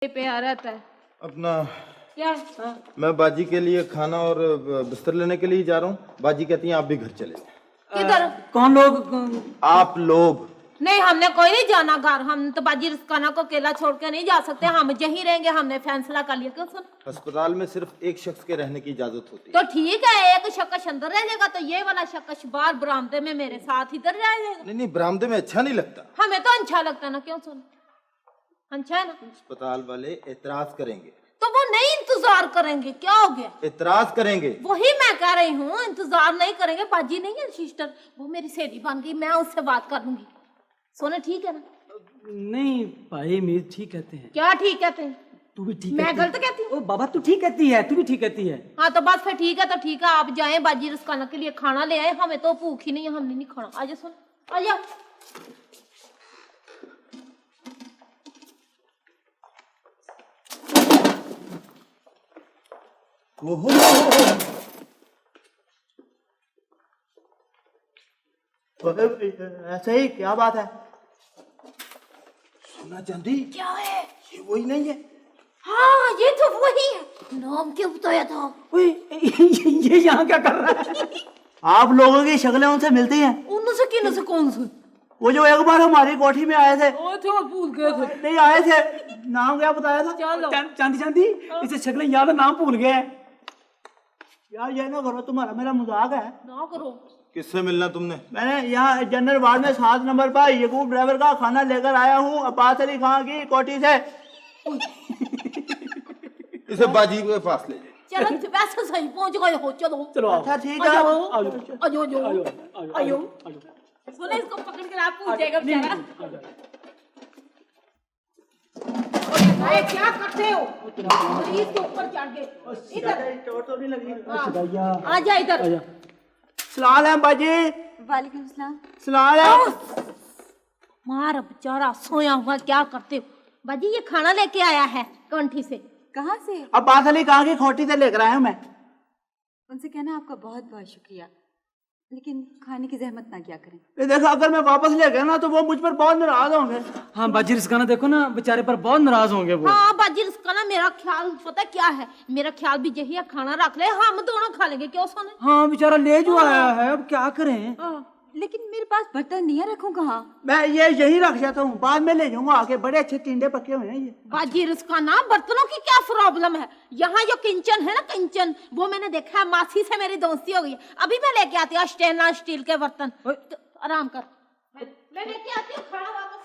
पे रहता है अपना क्या? मैं बाजी के लिए खाना और बिस्तर लेने के लिए जा रहा हूँ। बाजी कहती हैं आप भी घर चले जाएं। किधर? कौन लोग? आप लोग। नहीं, हमने कोई नहीं जाना घर। हम तो बाजी रिस्काना को अकेला छोड़ के नहीं जा सकते। हम यहीं रहेंगे, हमने फैसला कर लिया। क्यों सुन? अस्पताल में सिर्फ एक शख्स के रहने की इजाजत होती है। तो ठीक है, एक शक्श अंदर रह जाएगा तो ये वाला शक्श बाहर बरामदे में मेरे साथ इधर रह जाएगा। नहीं नहीं, बरामदे में अच्छा नहीं लगता। हमें तो अच्छा लगता ना। क्यों सुन? अच्छा है ना? अस्पताल वाले एतराज करेंगे तो वो नहीं इंतजार करेंगे। क्या हो गया? एतराज करेंगे। वही मैं कह रही हूँ, इंतजार नहीं करेंगे। बाजी नहीं है सिस्टर, वो मेरी सहेली बन गई, मैं उससे बात कर लूंगी। सोना ठीक है ना? नहीं भाई, मेरे ठीक कहते हैं। क्या ठीक कहते हैं? तू भी ठीक मैं कहती गलत है। कहती हूँ? ओ बाबा, तू ठीक कहती है, तू भी ठीक कहती है। हाँ तो बस फिर ठीक है। तो ठीक है, आप जाएं बाजी रिस्काना के लिए खाना ले आए। हमें तो भूख ही नहीं है, हमने नहीं खाना। आजा सुन, आजा। ऐसे ही क्या बात है? सोना चांदी क्या है? ये वही नहीं है? हाँ ये तो वही है। नाम क्यों बताया था? ओए, ये यहाँ क्या कर रहा है? आप लोगों की शक्लें उनसे मिलती हैं? उनसे किन से? कौन से? वो जो एक बार हमारी कोठी में आए थे। ओ तो भूल गए थे। नहीं आए थे, नाम क्या बताया था? चलो चांदी चांदी, इसे शक्लें याद है, नाम भूल गए। यार ये ना करो, तुम्हारा मेरा मजाक है। ना करो। किससे मिलना तुमने? मैंने यहाँ जनरल वार्ड में 7 नंबर पर यकूब ड्राइवर का खाना लेकर आया हूँ अब्बास अली खान की कोठी से। इसे बाजी के पास ले जाए। चलो वैसे सही पहुंच गए हो। चलो चलो आओ। अच्छा ठीक है। आयो आयो, आयो आयो आयो, आयो। आयो। सुने, इसको पकड़ कर आप पूछेगा बेचारा। अरे क्या करते हो? मरीज के ऊपर चढ़ गए। इधर चोट तो नहीं लगी? आ जा इधर। सलाम अलैकुम बाजी। वालेकुम सलाम। सलाम अलैकुम। मार बेचारा सोया हुआ, क्या करते हो? बाजी ये खाना लेके आया है कंठी से। कहाँ से? अब्बास अली खान की कोठी से लेकर आया हूँ मैं। उनसे कहना आपका बहुत बहुत शुक्रिया, लेकिन खाने की जहमत ना क्या करें। ये देखो, अगर मैं वापस ले गया ना तो वो मुझ पर बहुत नाराज होंगे। हाँ बाजी रिस्काना देखो ना, बेचारे पर बहुत नाराज होंगे वो। हाँ बाजी इसका ना, मेरा ख्याल पता क्या है? मेरा ख्याल भी यही है, खाना रख ले, हम दोनों खा लेंगे। क्यों सोने? हाँ बेचारा ले जो आया है, अब क्या करें। लेकिन मेरे पास बर्तन नहीं है, रखूं कहाँ? मैं ये यही रख जाता हूँ, बाद में ले जाऊंगा आके। बड़े अच्छे टिंडे पके हुए हैं ये। बाजी इसका ना, बर्तनों की क्या प्रॉब्लम है? यहाँ जो किंचन है ना, किंचन, वो मैंने देखा है, मासी से मेरी दोस्ती हो गई। अभी मैं लेके आती हूँ स्टेनलेस स्टील के बर्तन। तो आराम कर, मैं लेके आती हूँ। खाना वापस